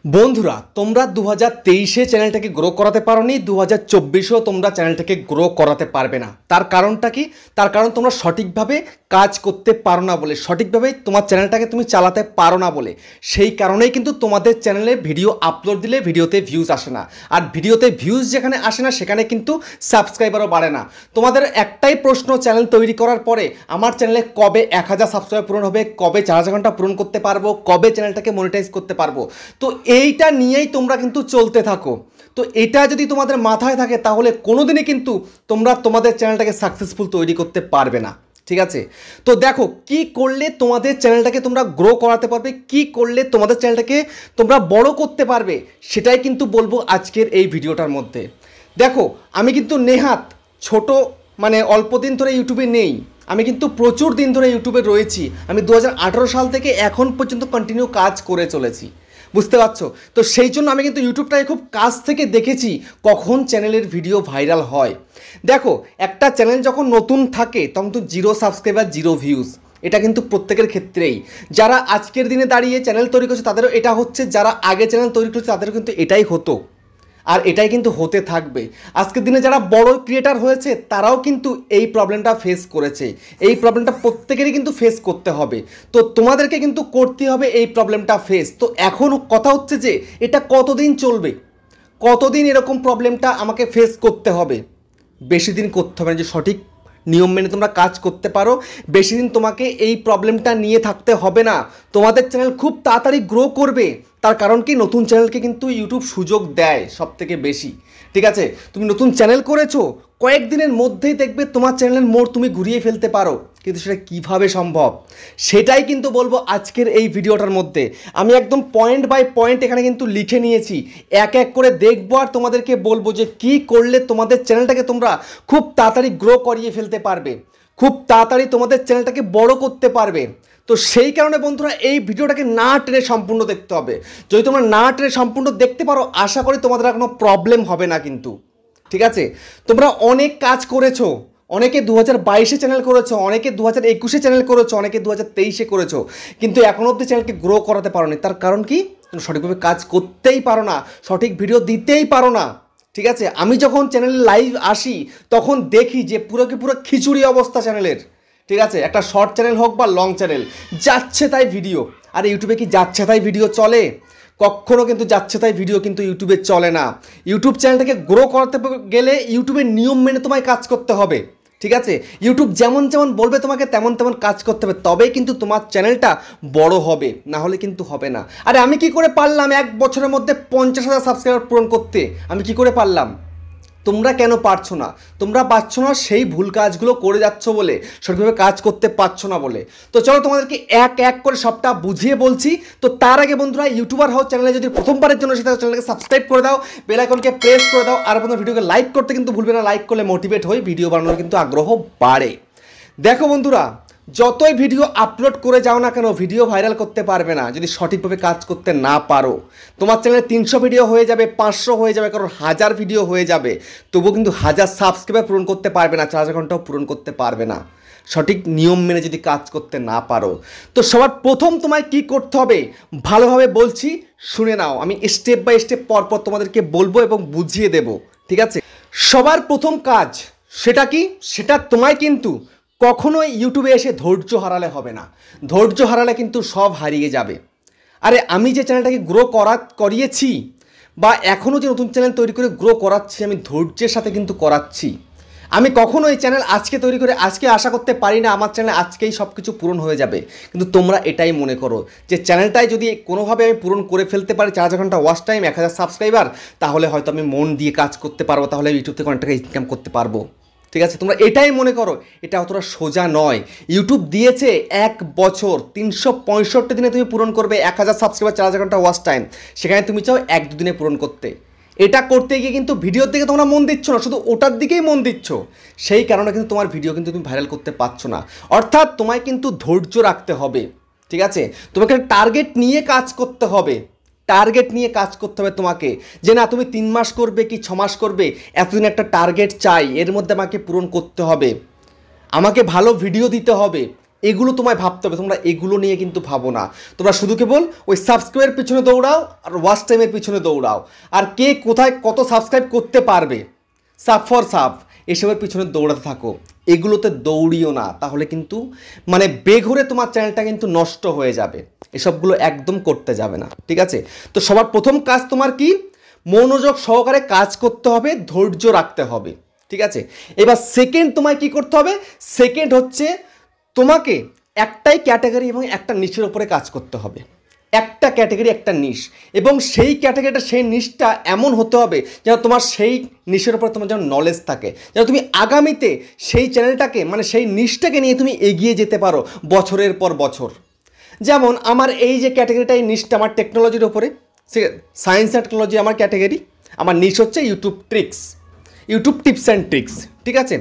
বন্ধুরা তোমরা 2023 চ্যানেলটাকে গ্রো করাতে পারোনি, 2024 তোমরা চ্যানেলটাকে গ্রো করাতে পারবে না। তার কারণটা কি? তার কারণ তোমরা সঠিকভাবে কাজ করতে পারো না বলে, সঠিকভাবে তোমার চ্যানেলটাকে তুমি চালাতে পারো না বলে। সেই কারণেই কিন্তু তোমাদের চ্যানেলে ভিডিও আপলোড দিলে ভিডিওতে ভিউজ আসে না, আর ভিডিওতে ভিউজ যেখানে আসে না সেখানে কিন্তু সাবস্ক্রাইবারও বাড়ে না। তোমাদের একটাই প্রশ্ন, চ্যানেল তৈরি করার পরে আমার চ্যানেলে কবে 1000 সাবস্ক্রাইবার পূরণ হবে, কবে 4000 ঘন্টা পূরণ করতে পারবো, কবে চ্যানেলটাকে মনিটাইজ করতে পারবো। তো এইটা নিয়েই তোমরা কিন্তু চলতে থাকো। তো এটা যদি তোমাদের মাথায় থাকে তাহলে কোনোদিনই কিন্তু তোমরা তোমাদের চ্যানেলটাকে সাকসেসফুল তৈরি করতে পারবে না। ঠিক আছে, তো দেখো কি করলে তোমাদের চ্যানেলটাকে তোমরা গ্রো করাতে পারবে, কি করলে তোমাদের চ্যানেলটাকে তোমরা বড় করতে পারবে, সেটাই কিন্তু বলবো আজকের এই ভিডিওটার মধ্যে। দেখো আমি কিন্তু নেহাত ছোট অল্প দিন ধরে ইউটিউবে নেই, আমি কিন্তু প্রচুর দিন ধরে ইউটিউবে রয়েছি। আমি 2018 সাল থেকে এখন পর্যন্ত কন্টিনিউ কাজ করে চলেছি, বুঝতে পারছো? তো সেই জন্য আমি কিন্তু ইউটিউবটাকে খুব কাছ থেকে দেখেছি কখন চ্যানেলের ভিডিও ভাইরাল হয়। দেখো একটা চ্যানেল যখন নতুন থাকে তখন তো 0 সাবস্ক্রাইবার 0 ভিউজ, এটা কিন্তু প্রত্যেকের ক্ষেত্রেই। যারা আজকের দিনে দাঁড়িয়ে চ্যানেল তৈরি করছে তাদেরও এটা হচ্ছে, যারা আগে চ্যানেল তৈরি করছে তাদেরও কিন্তু এটাই হতো, আর এটাই কিন্তু হতে থাকবে। আজকের দিনে যারা বড় ক্রিয়েটার হয়েছে তারাও কিন্তু এই প্রবলেমটা ফেস করেছে, এই প্রবলেমটা প্রত্যেকেরই কিন্তু ফেস করতে হবে। তো তোমাদেরকে কিন্তু করতে হবে এই প্রবলেমটা ফেস। তো এখন কথা হচ্ছে যে এটা কতদিন চলবে, কতদিন এরকম প্রবলেমটা আমাকে ফেস করতে হবে। বেশি দিন করতে হবে না, যে সঠিক নিয়ম মেনে তোমরা কাজ করতে পারো বেশি দিন তোমাকে এই প্রবলেমটা নিয়ে থাকতে হবে না। তোমাদের চ্যানেল খুব তাড়াতাড়ি গ্রো করবে। তার কারণ কি, নতুন চ্যানেলকে কিন্তু ইউটিউব সুযোগ দেয় সব থেকে বেশি। ঠিক আছে, তুমি নতুন চ্যানেল করেছো, কয়েকদিনের মধ্যেই দেখবে তোমার চ্যানেলের মোড় তুমি ঘুরিয়ে ফেলতে পারো, কিন্তু সেটা কিভাবে সম্ভব সেটাই কিন্তু বলবো আজকের এই ভিডিওটার মধ্যে। আমি একদম পয়েন্ট বাই পয়েন্ট এখানে কিন্তু লিখে নিয়েছি, এক এক করে দেখবো আর তোমাদেরকে বলবো যে কি করলে তোমাদের চ্যানেলটাকে তোমরা খুব তাড়াতাড়ি গ্রো করিয়ে ফেলতে পারবে, খুব তাড়াতাড়ি তোমাদের চ্যানেলটাকে বড় করতে পারবে। তো সেই কারণে বন্ধুরা এই ভিডিওটাকে না টেনে সম্পূর্ণ দেখতে হবে। যদি তোমরা না টেনে সম্পূর্ণ দেখতে পারো আশা করি তোমাদের আর কোনো প্রবলেম হবে না কিন্তু। ঠিক আছে, তোমরা অনেক কাজ করেছো, অনেকে 2022 চ্যানেল করেছো, অনেকে 2021 চ্যানেল করেছো, অনেকে 2023 করেছো, কিন্তু এখনও অবধি চ্যানেলকে গ্রো করাতে পারো নি। তার কারণ কি, তোমরা সঠিকভাবে কাজ করতেই পারো না, সঠিক ভিডিও দিতেই পারো না। ঠিক আছে, আমি যখন চ্যানেলে লাইভ আসি তখন দেখি যে পুরো খিচুড়ি অবস্থা চ্যানেলের। ঠিক আছে, একটা শর্ট চ্যানেল হোক বা লং চ্যানেল, যাচ্ছে তাই ভিডিও। আর ইউটিউবে কি যাচ্ছে তাই ভিডিও চলে? কখনও কিন্তু যাচ্ছে তাই ভিডিও কিন্তু ইউটিউবে চলে না। ইউটিউব চ্যানেলটাকে গ্রো করতে গেলে ইউটিউবের নিয়ম মেনে তোমায় কাজ করতে হবে। ঠিক আছে, ইউটিউব যেমন যেমন বলবে তোমাকে তেমন তেমন কাজ করতে হবে, তবেই কিন্তু তোমার চ্যানেলটা বড় হবে, না হলে কিন্তু হবে না। আরে আমি কি করে পারলাম 1 বছরের মধ্যে 50,000 সাবস্ক্রাইবার পূরণ করতে? আমি কি করে পারলাম? তোমরা কেন পারছো না? তোমরা পারছো না সেই ভুল কাজগুলো করে যাচ্ছ বলে, সঠিকভাবে কাজ করতে পারছো না বলে। তো চলো তোমাদেরকে এক এক করে সবটা বুঝিয়ে বলছি। তো তার আগে বন্ধুরা, ইউটিউবার হও চ্যানেলে যদি প্রথমবারের জন্য সেটা চ্যানেলকে সাবস্ক্রাইব করে দাও, বেল আইকনকে প্রেস করে দাও, আর বন্ধুরা ভিডিওকে লাইক করতে কিন্তু ভুলবে না। লাইক করলে মোটিভেট হই, ভিডিও বানানোর কিন্তু আগ্রহ বাড়ে। দেখো বন্ধুরা, যতই ভিডিও আপলোড করে যাও না কেন ভিডিও ভাইরাল করতে পারবে না যদি সঠিকভাবে কাজ করতে না পারো। তোমার চ্যানেলে 300 ভিডিও হয়ে যাবে, 500 হয়ে যাবে, কারণ 1000 ভিডিও হয়ে যাবে, তবুও কিন্তু 1000 সাবস্ক্রাইবার পূরণ করতে পারবে না, 4000 ঘন্টাও পূরণ করতে পারবে না সঠিক নিয়ম মেনে যদি কাজ করতে না পারো। তো সবার প্রথম তোমায় কি করতে হবে ভালোভাবে বলছি, শুনে নাও। আমি স্টেপ বাই স্টেপ পরপর তোমাদেরকে বলবো এবং বুঝিয়ে দেব। ঠিক আছে, সবার প্রথম কাজ সেটা কি, সেটা তোমায় কিন্তু কখনোই ইউটিউবে এসে ধৈর্য হারালে হবে না। ধৈর্য হারালে কিন্তু সব হারিয়ে যাবে। আরে আমি যে চ্যানেলটাকে গ্রো করিয়েছি বা এখনও যে নতুন চ্যানেল তৈরি করে গ্রো করাচ্ছি, আমি ধৈর্যের সাথে কিন্তু করাচ্ছি। আমি কখনো এই চ্যানেল আজকে তৈরি করে আজকে আশা করতে পারি না আমার চ্যানেলে আজকেই সব কিছু পূরণ হয়ে যাবে। কিন্তু তোমরা এটাই মনে করো যে চ্যানেলটাই যদি কোনোভাবে আমি পূরণ করে ফেলতে পারি 4000 ঘন্টা ওয়াচ টাইম, 1000 সাবস্ক্রাইবার, তাহলে হয়তো আমি মন দিয়ে কাজ করতে পারবো, তাহলে ইউটিউব থেকে অনেক টাকা ইনকাম করতে পারবো। ঠিক আছে, তোমরা এটাই মনে করো, এটা অতটা সোজা নয়। ইউটিউব দিয়েছে 1 বছর 365 দিনে তুমি পূরণ করবে 1000 সাবস্ক্রাইবার, 4000 ঘন্টা ওয়াচ টাইম, সেখানে তুমি চাও 1-2 দিনে পূরণ করতে। এটা করতে গিয়ে কিন্তু ভিডিওর দিকে তোমরা মন দিচ্ছ না, শুধু ওটার দিকেই মন দিচ্ছ। সেই কারণে কিন্তু তোমার ভিডিও কিন্তু তুমি ভাইরাল করতে পারছো না। অর্থাৎ তোমায় কিন্তু ধৈর্য রাখতে হবে। ঠিক আছে, তোমাকে টার্গেট নিয়ে কাজ করতে হবে, টার্গেট নিয়ে কাজ করতে হবে তোমাকে, যে না তুমি 3 মাস করবে কি 6 মাস করবে, এতদিন একটা টার্গেট চাই, এর মধ্যে আমাকে পূরণ করতে হবে, আমাকে ভালো ভিডিও দিতে হবে, এগুলো তোমায় ভাবতে হবে। তোমরা এগুলো নিয়ে কিন্তু ভাবো না, তোমরা শুধু কেবল ওই সাবস্ক্রাইবের পিছনে দৌড়াও আর ওয়াচ টাইমের পিছনে দৌড়াও, আর কে কোথায় কত সাবস্ক্রাইব করতে পারবে, সাব ফর সাব, এসবের পিছনে দৌড়াতে থাকো। এগুলোতে দৌড়িও না, তাহলে কিন্তু মানে বেঘরে তোমার চ্যানেলটা কিন্তু নষ্ট হয়ে যাবে। এসবগুলো একদম করতে যাবে না, ঠিক আছে? তো সবার প্রথম কাজ তোমার কি, মনোযোগ সহকারে কাজ করতে হবে, ধৈর্য রাখতে হবে, ঠিক আছে? এবার সেকেন্ড তোমায় কি করতে হবে, সেকেন্ড হচ্ছে তোমাকে একটাই ক্যাটাগরি এবং একটা নিশের উপরে কাজ করতে হবে। একটা ক্যাটাগরি একটা নিশ, এবং সেই ক্যাটাগরিটা সেই নিশটা এমন হতে হবে যেন তোমার সেই নিশের উপরে তোমার যেন নলেজ থাকে, যেন তুমি আগামীতে সেই চ্যানেলটাকে মানে সেই নিশটাকে নিয়ে তুমি এগিয়ে যেতে পারো বছরের পর বছর। যেমন আমার এই যে ক্যাটাগরিটা, এই নিশটা আমার টেকনোলজির ওপরে, সায়েন্স অ্যান্ড টেকনোলজি আমার ক্যাটাগরি, আমার নিশ হচ্ছে YouTube tricks, YouTube tips and tricks, ঠিক আছে?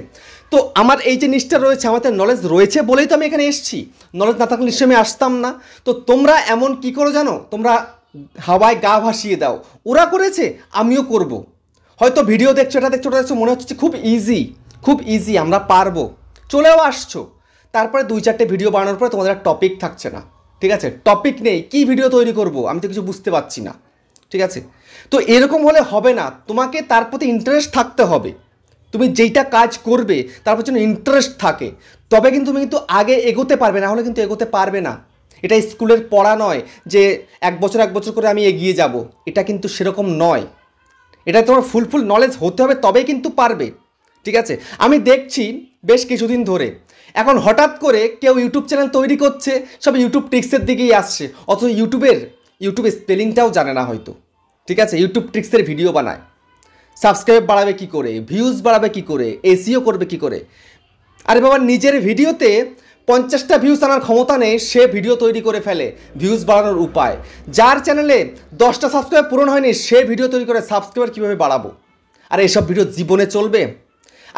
তো আমার এই যে নিশটা রয়েছে, আমাদের নলেজ রয়েছে বলেই তো আমি এখানে এসেছি, নলেজ না থাকলে নিশ্চয়ই আমি আসতাম না। তো তোমরা এমন কি করো জানো, তোমরা হাওয়ায় গা ভাসিয়ে দাও, ওরা করেছে আমিও করব। হয়তো ভিডিও দেখছো, এটা দেখছো, ওটা দেখছো, মনে হচ্ছে খুব ইজি, খুব ইজি, আমরা পারবো, চলেও আসছো। তারপরে 2-4টে ভিডিও বানানোর পরে তোমাদের টপিক থাকছে না, ঠিক আছে? টপিক নেই, কি ভিডিও তৈরি করব আমি তো কিছু বুঝতে পারছি না, ঠিক আছে? তো এরকম হলে হবে না, তোমাকে তার প্রতি ইন্টারেস্ট থাকতে হবে। তুমি যেইটা কাজ করবে তারপর যেন ইন্টারেস্ট থাকে, তবে কিন্তু তুমি কিন্তু আগে এগোতে পারবে, না হলে কিন্তু এগোতে পারবে না। এটা স্কুলের পড়া নয় যে এক বছর করে আমি এগিয়ে যাব, এটা কিন্তু সেরকম নয়। এটা তোমার ফুল নলেজ হতে হবে, তবেই কিন্তু পারবে, ঠিক আছে? আমি দেখছি বেশ কিছুদিন ধরে এখন হঠাৎ করে কেউ ইউটিউব চ্যানেল তৈরি করছে, সব ইউটিউব ট্রিক্সের দিকেই আসছে, অথচ ইউটিউবে স্পেলিংটাও জানে না হয়তো, ঠিক আছে? ইউটিউব ট্রিক্সের ভিডিও বানায়, সাবস্ক্রাইব বাড়াবে কি করে, ভিউজ বাড়াবে কি করে, এসইও করবে কি করে। আরে বাবা, নিজের ভিডিওতে 50টা ভিউজ আনার ক্ষমতা নেই, সে ভিডিও তৈরি করে ফেলে ভিউজ বাড়ানোর উপায়। যার চ্যানেলে 10টা সাবস্ক্রাইব পূরণ হয়নি, সে ভিডিও তৈরি করে সাবস্ক্রাইবার কীভাবে বাড়াবো। আর এসব ভিডিও জীবনে চলবে?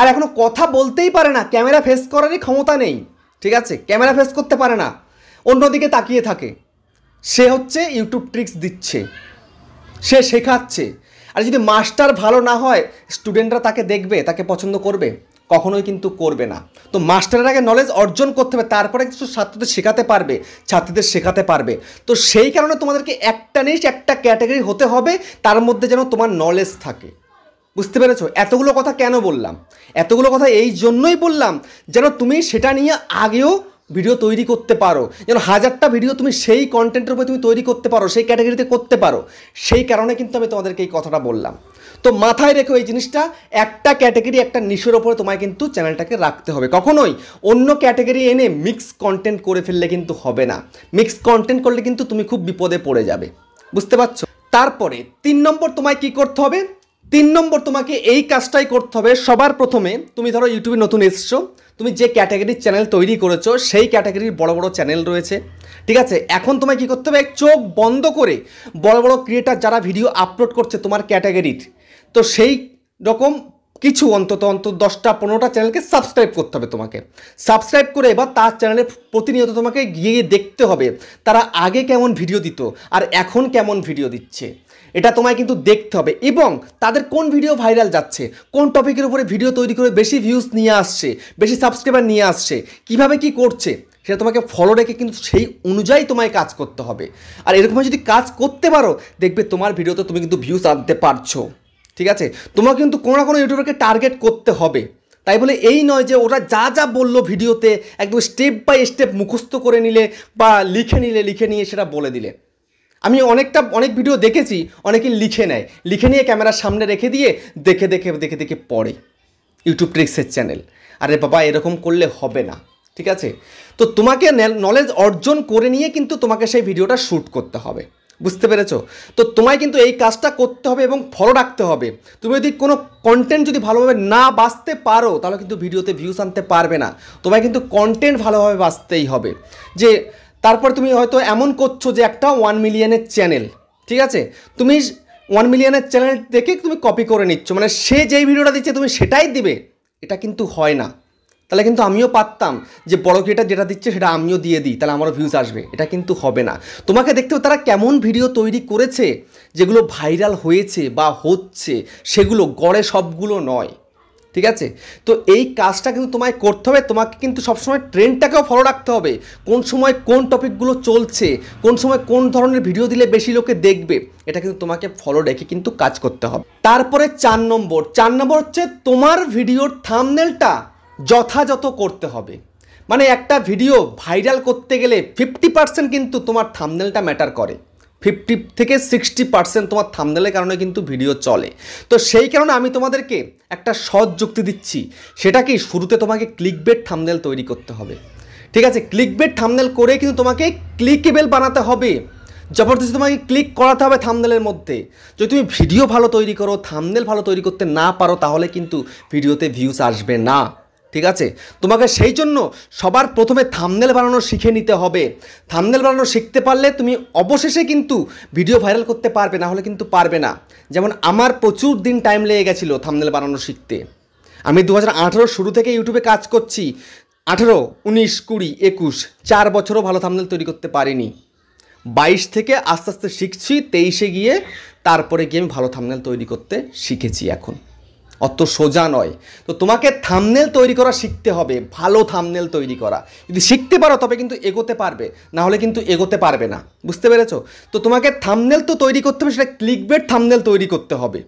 আর এখনও কথা বলতেই পারে না, ক্যামেরা ফেস করারই ক্ষমতা নেই, ঠিক আছে? ক্যামেরা ফেস করতে পারে না, অন্যদিকে তাকিয়ে থাকে। সে হচ্ছে ইউটিউব ট্রিক্স দিচ্ছে, সে শেখাচ্ছে। আর যদি মাস্টার ভালো না হয়, স্টুডেন্টরা তাকে দেখবে, তাকে পছন্দ করবে? কখনোই কিন্তু করবে না। তো মাস্টারের আগে নলেজ অর্জন করতে হবে, তারপরে কিছু ছাত্রদের শেখাতে পারবে। তো সেই কারণে তোমাদেরকে একটা নিশ, একটা ক্যাটাগরি হতে হবে, তার মধ্যে যেন তোমার নলেজ থাকে। বুঝতে পেরেছো? এতগুলো কথা কেন বললাম? এতগুলো কথা এই জন্যই বললাম যেন তুমি সেটা নিয়ে আগেও ভিডিও তৈরি করতে পারো, যেন 1000টা ভিডিও তুমি সেই কন্টেন্টের উপরে তুমি তৈরি করতে পারো, সেই ক্যাটাগরিতে করতে পারো। সেই কারণে কিন্তু আমি তোমাদেরকে এই কথাটা বললাম। তো মাথায় রেখো এই জিনিসটা, একটা ক্যাটাগরি, একটা নিশের ওপরে তোমায় কিন্তু চ্যানেলটাকে রাখতে হবে। কখনোই অন্য ক্যাটাগরি এনে মিক্স কন্টেন্ট করে ফেললে কিন্তু হবে না। মিক্স কন্টেন্ট করলে কিন্তু তুমি খুব বিপদে পড়ে যাবে, বুঝতে পারছো? তারপরে 3 নম্বর তোমায় কি করতে হবে, 3 নম্বর তোমাকে এই কাজটাই করতে হবে। সবার প্রথমে তুমি ধরো ইউটিউবে নতুন এসছো, তুমি যে ক্যাটাগরির চ্যানেল তৈরি করেছো সেই ক্যাটাগরির বড় বড় চ্যানেল রয়েছে, ঠিক আছে? এখন তোমায় কী করতে হবে, চোখ বন্ধ করে বড় বড় ক্রিয়েটার যারা ভিডিও আপলোড করছে তোমার ক্যাটাগরির, তো সেই রকম কিছু অন্তত 10টা 15টা চ্যানেলকে সাবস্ক্রাইব করতে হবে তোমাকে। সাবস্ক্রাইব করে এবার তার চ্যানেলে প্রতিনিয়ত তোমাকে গিয়ে দেখতে হবে তারা আগে কেমন ভিডিও দিত আর এখন কেমন ভিডিও দিচ্ছে, এটা তোমায় কিন্তু দেখতে হবে। এবং তাদের কোন ভিডিও ভাইরাল যাচ্ছে, কোন টপিকের উপরে ভিডিও তৈরি করে বেশি ভিউজ নিয়ে আসছে, বেশি সাবস্ক্রাইবার নিয়ে আসছে, কিভাবে কি করছে, সেটা তোমাকে ফলো রেখে কিন্তু সেই অনুযায়ী তোমায় কাজ করতে হবে। আর এরকম যদি কাজ করতে পারো, দেখবে তোমার ভিডিওতে তুমি কিন্তু ভিউজ আনতে পারছো, ঠিক আছে? তোমাকে কিন্তু কোনো না কোনো ইউটিউবারকে টার্গেট করতে হবে। তাই বলে এই নয় যে ওরা যা যা বললো ভিডিওতে একদম স্টেপ বাই স্টেপ মুখস্থ করে নিলে বা লিখে নিয়ে সেটা বলে দিলে। আমি অনেক ভিডিও দেখেছি, অনেকে লিখে নেয়, লিখে নিয়ে ক্যামেরার সামনে রেখে দিয়ে দেখে পড়ে ইউটিউব ট্রিক্সের চ্যানেল। আরে বাবা, এরকম করলে হবে না, ঠিক আছে? তো তোমাকে নলেজ অর্জন করে নিয়ে কিন্তু তোমাকে সেই ভিডিওটা শ্যুট করতে হবে, বুঝতে পেরেছো? তো তোমায় কিন্তু এই কাজটা করতে হবে এবং ফলো রাখতে হবে। তুমি যদি কোনো কন্টেন্ট যদি ভালোভাবে না বাছতে পারো, তাহলে কিন্তু ভিডিওতে ভিউজ আনতে পারবে না। তোমায় কিন্তু কন্টেন্ট ভালোভাবে বাছতেই হবে। যে তারপর তুমি হয়তো এমন করছো যে একটা 1 মিলিয়নের চ্যানেল, ঠিক আছে? তুমি 1 মিলিয়নের চ্যানেল দেখে তুমি কপি করে নিচ্ছ, মানে সে যেই ভিডিওটা দিচ্ছে তুমি সেটাই দিবে, এটা কিন্তু হয় না। তাহলে কিন্তু আমিও পারতাম যে বড় ক্রিয়েটার যেটা দিচ্ছে সেটা আমিও দিয়ে দিই, তাহলে আমারও ভিউজ আসবে, এটা কিন্তু হবে না। তোমাকে দেখতে হবে তারা কেমন ভিডিও তৈরি করেছে, যেগুলো ভাইরাল হয়েছে বা হচ্ছে, সেগুলো গড়ে সবগুলো নয়, ঠিক আছে? তো এই কাজটা কিন্তু তোমায় করতে হবে। তোমাকে কিন্তু সবসময় ট্রেন্ডটাকেও ফলো রাখতে হবে, কোন সময় কোন টপিকগুলো চলছে, কোন সময় কোন ধরনের ভিডিও দিলে বেশি লোকে দেখবে, এটা কিন্তু তোমাকে ফলো রেখে কিন্তু কাজ করতে হবে। তারপরে 4 নম্বর হচ্ছে তোমার ভিডিওর থাম্বনেলটা যথাযথ করতে হবে। মানে একটা ভিডিও ভাইরাল করতে গেলে 50% কিন্তু তোমার থাম্বনেলটা ম্যাটার করে, 50 থেকে 60% তোমার থাম্বনেলের কারণে কিন্তু ভিডিও চলে। তো সেই কারণে আমি তোমাদেরকে একটা সহজ যুক্তি দিচ্ছি, সেটা কি, শুরুতে তোমাকে ক্লিকবেট থাম্বনেল তৈরি করতে হবে। ঠিক আছে? ক্লিকবেট থাম্বনেল করে কিন্তু তোমাকে ক্লিকেবল বানাতে হবে, জবরদস্তি তোমাকে ক্লিক করাতে হবে থাম্বনেলের মধ্যে। যদি তুমি ভিডিও ভালো তৈরি করো, থাম্বনেল ভালো তৈরি করতে না পারো, তাহলে কিন্তু ভিডিওতে ভিউজ আসবে না। ঠিক আছে? তোমাকে সেই জন্য সবার প্রথমে থাম্বনেল বানানো শিখে নিতে হবে। থাম্বনেল বানানো শিখতে পারলে তুমি অবশেষে কিন্তু ভিডিও ভাইরাল করতে পারবে, না হলে কিন্তু পারবে না। যেমন আমার প্রচুর দিন টাইম লেগে গেছিলো থাম্বনেল বানানো শিখতে। আমি 2018 শুরু থেকে ইউটিউবে কাজ করছি, 18, 19, 20, 21, 4 বছরও ভালো থাম্বনেল তৈরি করতে পারিনি। 22 থেকে আস্তে আস্তে শিখছি, 23-এ গিয়ে তারপরে গিয়ে আমি ভালো থাম্বনেল তৈরি করতে শিখেছি। এখন অত সোজা নয়। তো তোমাকে থাম্বনেল তৈরি করা শিখতে হবে, ভালো থাম্বনেল তৈরি করা। যদি শিখতে পারো তবে কিন্তু এগোতে পারবে, না হলে কিন্তু এগোতে পারবে না। বুঝতে পেরেছো? তো তোমাকে থাম্বনেল তো তৈরি করতে হবে, সেটা ক্লিকবেট থাম্বনেল তৈরি করতে হবে।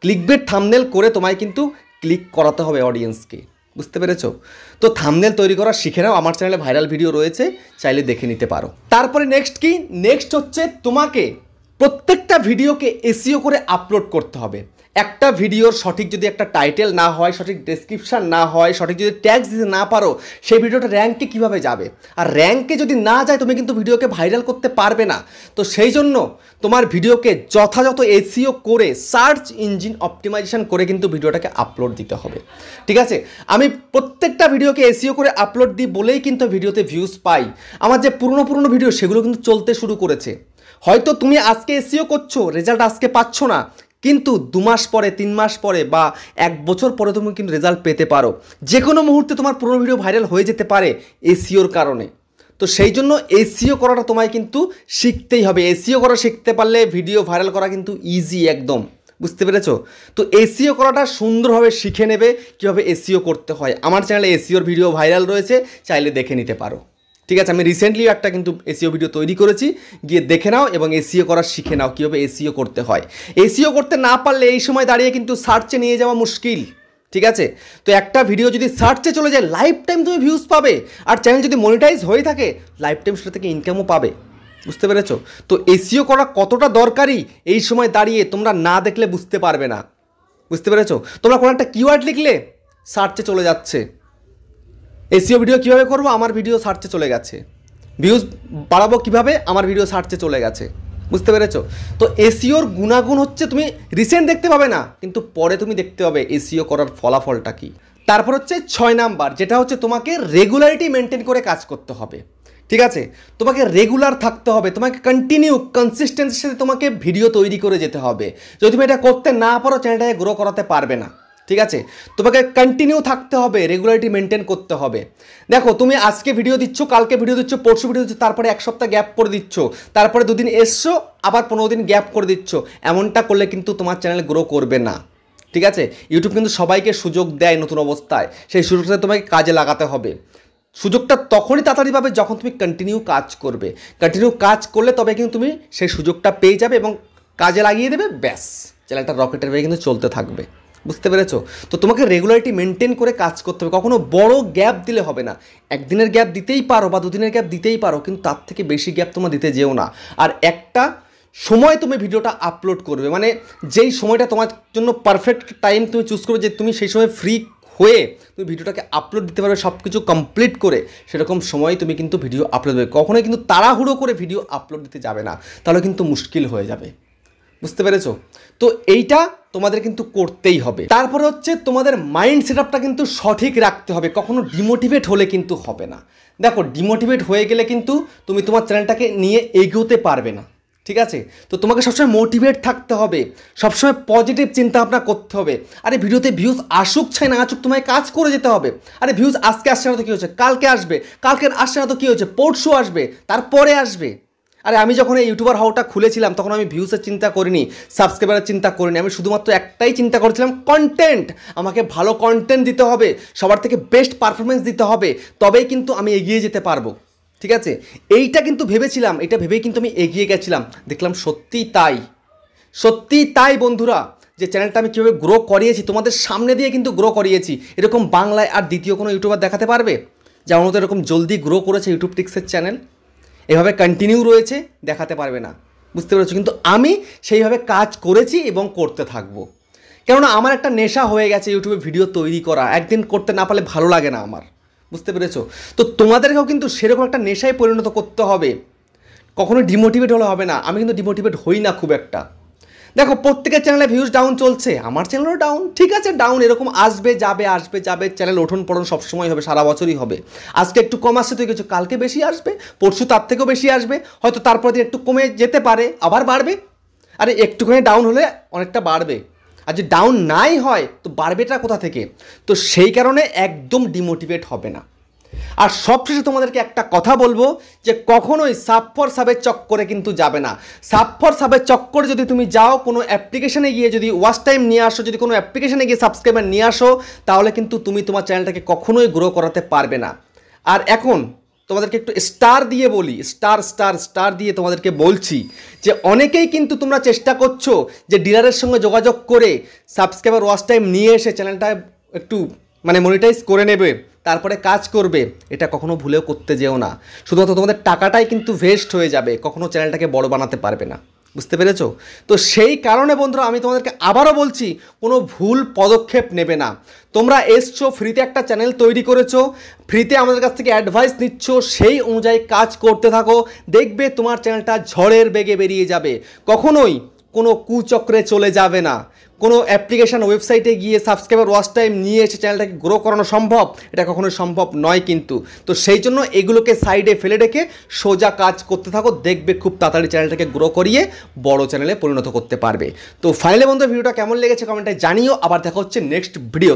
ক্লিকবেট থাম্বনেল করে তোমায় কিন্তু ক্লিক করাতে হবে অডিয়েন্সকে। বুঝতে পেরেছো? তো থাম্বনেল তৈরি করা শিখে নাও, আমার চ্যানেলে ভাইরাল ভিডিও রয়েছে, চাইলে দেখে নিতে পারো। তারপরে নেক্সট কি? নেক্সট হচ্ছে তোমাকে প্রত্যেকটা ভিডিওকে এসইও করে আপলোড করতে হবে। একটা ভিডিওর সঠিক যদি একটা টাইটেল না হয়, সঠিক ডেসক্রিপশান না হয়, সঠিক যদি ট্যাগস দিতে না পারো, সেই ভিডিওটা র্যাঙ্কে কীভাবে যাবে? আর র্যাঙ্কে যদি না যায়, তুমি কিন্তু ভিডিওকে ভাইরাল করতে পারবে না। তো সেই জন্য তোমার ভিডিওকে যথাযথ এসইও করে, সার্চ ইঞ্জিন অপটিমাইজেশন করে কিন্তু ভিডিওটাকে আপলোড দিতে হবে। ঠিক আছে? আমি প্রত্যেকটা ভিডিওকে এসইও করে আপলোড দিই বলেই কিন্তু ভিডিওতে ভিউজ পাই। আমার যে পুরনো ভিডিও, সেগুলো কিন্তু চলতে শুরু করেছে। হয়তো তুমি আজকে এসইও করছো, রেজাল্ট আজকে পাচ্ছ না, কিন্তু 2 মাস পরে, 3 মাস পরে বা 1 বছর পরে তুমি কিন্তু রেজাল্ট পেতে পারো। যে কোনো মুহূর্তে তোমার পুরো ভিডিও ভাইরাল হয়ে যেতে পারে এসইওর কারণে। তো সেই জন্য এসইও করাটা তোমায় কিন্তু শিখতেই হবে। এসইও করা শিখতে পারলে ভিডিও ভাইরাল করা কিন্তু ইজি একদম। বুঝতে পেরেছো? তো এসইও করাটা সুন্দরভাবে শিখে নেবে কীভাবে এসইও করতে হয়। আমার চ্যানেলে এসইওর ভিডিও ভাইরাল রয়েছে, চাইলে দেখে নিতে পারো। ঠিক আছে? আমি রিসেন্টলি একটা কিন্তু এসইও ভিডিও তৈরি করেছি, গিয়ে দেখে নাও এবং এসইও করা শিখে নাও কীভাবে এসইও করতে হয়। এসইও করতে না পারলে এই সময় দাঁড়িয়ে কিন্তু সার্চে নিয়ে যাওয়া মুশকিল। ঠিক আছে? তো একটা ভিডিও যদি সার্চে চলে যায়, লাইফ টাইম তুমি ভিউজ পাবে। আর চ্যানেল যদি মনিটাইজ হয়ে থাকে, লাইফ টাইম সেটা থেকে ইনকামও পাবে। বুঝতে পেরেছো? তো এসইও করা কতটা দরকারি এই সময় দাঁড়িয়ে তোমরা না দেখলে বুঝতে পারবে না। বুঝতে পেরেছো? তোমরা কোনো একটা কিওয়ার্ড লিখলে সার্চে চলে যাচ্ছে, এসইও ভিডিও কীভাবে করবো, আমার ভিডিও সার্চে চলে গেছে। ভিউজ বাড়াবো কীভাবে, আমার ভিডিও সার্চে চলে গেছে। বুঝতে পেরেছো? তো এসইওর গুণাগুণ হচ্ছে তুমি রিসেন্ট দেখতে পাবে না, কিন্তু পরে তুমি দেখতে পাবে এসইও করার ফলাফলটা কী। তারপর হচ্ছে 6 নাম্বার, যেটা হচ্ছে তোমাকে রেগুলারিটি মেনটেন করে কাজ করতে হবে। ঠিক আছে? তোমাকে রেগুলার থাকতে হবে, তোমাকে কন্টিনিউ কনসিস্টেন্সির সাথে তোমাকে ভিডিও তৈরি করে যেতে হবে। যদি তুমি এটা করতে না পারো, চ্যানেলটাকে গ্রো করাতে পারবে না। ঠিক আছে? তোমাকে কন্টিনিউ থাকতে হবে, রেগুলারিটি মেনটেন করতে হবে। দেখো, তুমি আজকে ভিডিও দিচ্ছ, কালকে ভিডিও দিচ্ছ, পরশু ভিডিও দিচ্ছ, তারপরে 1 সপ্তাহ গ্যাপ করে দিচ্ছ, তারপরে 2 দিন এসছো, আবার 15 দিন গ্যাপ করে দিচ্ছ। এমনটা করলে কিন্তু তোমার চ্যানেল গ্রো করবে না। ঠিক আছে? ইউটিউব কিন্তু সবাইকে সুযোগ দেয় নতুন অবস্থায়, সেই সুযোগটা তোমাকে কাজে লাগাতে হবে। সুযোগটা তখনই তাড়াতাড়ি পাবে যখন তুমি কন্টিনিউ কাজ করবে। কন্টিনিউ কাজ করলে তবে কিন্তু তুমি সেই সুযোগটা পেয়ে যাবে এবং কাজে লাগিয়ে দেবে, ব্যাস, চ্যানেলটা রকেটের হয়ে কিন্তু চলতে থাকবে। বুঝতে পেরেছো? তো তোমাকে রেগুলারিটি মেনটেন করে কাজ করতে হবে। কখনো বড় গ্যাপ দিলে হবে না। 1 দিনের গ্যাপ দিতেই পারো বা 2 দিনের গ্যাপ দিতেই পারো, কিন্তু তার থেকে বেশি গ্যাপ তোমরা দিতে যেও না। আর একটা সময় তুমি ভিডিওটা আপলোড করবে, মানে যেই সময়টা তোমার জন্য পারফেক্ট টাইম তুমি চুজ করবে, যে তুমি সেই সময় ফ্রি হয়ে তুমি ভিডিওটাকে আপলোড দিতে পারবে সব কিছু কমপ্লিট করে, সেরকম সময় তুমি কিন্তু ভিডিও আপলোড দেবে। কখনোই কিন্তু তাড়াহুড়ো করে ভিডিও আপলোড দিতে যাবে না, তাহলে কিন্তু মুশকিল হয়ে যাবে। বুঝতে পেরেছো? তো এইটা তোমাদের কিন্তু করতেই হবে। তারপরে হচ্ছে তোমাদের মাইন্ড সেটআপটা কিন্তু সঠিক রাখতে হবে। কখনো ডিমোটিভেট হলে কিন্তু হবে না। দেখো, ডিমোটিভেট হয়ে গেলে কিন্তু তুমি তোমার চ্যানেলটাকে নিয়ে এগোতে পারবে না। ঠিক আছে? তো তোমাকে সবসময় মোটিভেট থাকতে হবে, সবসময় পজিটিভ চিন্তা ভাবনা করতে হবে। আরে ভিডিওতে ভিউজ আসুক চাই না আসুক, তোমায় কাজ করে যেতে হবে। আরে ভিউজ আজকে আসছে না তো কী হচ্ছে, কালকে আসবে, কালকে আসছে না তো কী হচ্ছে, পরশু আসবে, তারপরে আসবে। আরে আমি যখন এই ইউটিউবার হওয়াটা খুলেছিলাম তখন আমি ভিউসের চিন্তা করিনি, সাবস্ক্রাইবারের চিন্তা করিনি, আমি শুধুমাত্র একটাই চিন্তা করেছিলাম কন্টেন্ট। আমাকে ভালো কন্টেন্ট দিতে হবে, সবার থেকে বেস্ট পারফরমেন্স দিতে হবে, তবেই কিন্তু আমি এগিয়ে যেতে পারবো। ঠিক আছে, এইটা কিন্তু ভেবেছিলাম, এটা ভেবেই কিন্তু আমি এগিয়ে গেছিলাম। দেখলাম সত্যিই তাই, সত্যিই তাই বন্ধুরা, যে চ্যানেলটা আমি কীভাবে গ্রো করিয়েছি, তোমাদের সামনে দিয়ে কিন্তু গ্রো করিয়েছি। এরকম বাংলায় আর দ্বিতীয় কোনো ইউটিউবার দেখাতে পারবে যেমন মতো এরকম জলদি গ্রো করেছে ইউটিউব টিক্সের চ্যানেল? এভাবে কন্টিনিউ রয়েছে, দেখাতে পারবে না, বুঝতে পেরেছো? কিন্তু আমি সেইভাবে কাজ করেছি এবং করতে থাকবো, কেননা আমার একটা নেশা হয়ে গেছে ইউটিউবে ভিডিও তৈরি করা। একদিন করতে না পারলে ভালো লাগে না আমার, বুঝতে পেরেছো? তো তোমাদেরকেও কিন্তু সেরকম একটা নেশায় পরিণত করতে হবে, কখনো ডিমোটিভেট হলে হবে না। আমি কিন্তু ডিমোটিভেট হই না খুব একটা। দেখো প্রত্যেকের চ্যানেলে ভিউজ ডাউন চলছে, আমার চ্যানেলও ডাউন, ঠিক আছে ডাউন, এরকম আসবে যাবে আসবে যাবে, চ্যানেল ওঠন পড়ন সবসময় হবে, সারা বছরই হবে। আজকে একটু কম আসছে তো কিছু, কালকে বেশি আসবে, পরশু তার থেকেও বেশি আসবে, হয়তো তারপর দিন একটু কমে যেতে পারে, আবার বাড়বে। আরে একটুখানি ডাউন হলে অনেকটা বাড়বে, আর যদি ডাউন নাই হয় তো বাড়বেটা কোথা থেকে? তো সেই কারণে একদম ডিমোটিভেট হবে না। আর সবশেষে তোমাদেরকে একটা কথা বলবো, যে কখনোই সাব ফর সাবের চক্করে কিন্তু যাবে না। সাব ফর সাবের চক্করে যদি তুমি যাও, কোনো অ্যাপ্লিকেশনে গিয়ে যদি ওয়াচ টাইম নিয়ে আসো, যদি কোনো অ্যাপ্লিকেশনে গিয়ে সাবস্ক্রাইবার নিয়ে আসো, তাহলে কিন্তু তুমি তোমার চ্যানেলটাকে কখনোই গ্রো করাতে পারবে না। আর এখন তোমাদেরকে একটু স্টার দিয়ে বলি, স্টার দিয়ে তোমাদেরকে বলছি, যে অনেকেই কিন্তু তোমরা চেষ্টা করছো যে ডিলারের সঙ্গে যোগাযোগ করে সাবস্ক্রাইবার ওয়াচ টাইম নিয়ে এসে চ্যানেলটা একটু মনিটাইজ করে নেবে, তারপরে কাজ করবে। এটা কখনো ভুলেও করতে যেও না, শুধুমাত্র তোমাদের টাকাটাই কিন্তু ওয়েস্ট হয়ে যাবে, কখনো চ্যানেলটাকে বড় বানাতে পারবে না, বুঝতে পেরেছো? তো সেই কারণে বন্ধুরা আমি তোমাদেরকে আবারও বলছি, কোনো ভুল পদক্ষেপ নেবে না। তোমরা এসছো ফ্রিতে, একটা চ্যানেল তৈরি করেছো, ফ্রিতে আমাদের কাছ থেকে অ্যাডভাইস নিচ্ছ, সেই অনুযায়ী কাজ করতে থাকো, দেখবে তোমার চ্যানেলটা ঝড়ের বেগে বেরিয়ে যাবে, কখনোই কোনো কুচক্রে চলে যাবে না। কোনো অ্যাপ্লিকেশান ওয়েবসাইটে গিয়ে সাবস্ক্রাইবার ওয়াচ টাইম নিয়ে এসে চ্যানেলটাকে গ্রো করানো সম্ভব? এটা কখনোই সম্ভব নয় কিন্তু। তো সেই জন্য এগুলোকে সাইডে ফেলে রেখে সোজা কাজ করতে থাকো, দেখবে খুব তাড়াতাড়ি চ্যানেলটাকে গ্রো করিয়ে বড় চ্যানেলে পরিণত করতে পারবে। তো ফাইনালি বন্ধু ভিডিওটা কেমন লেগেছে কমেন্টে জানিও, আবার দেখা হচ্ছে নেক্সট ভিডিও।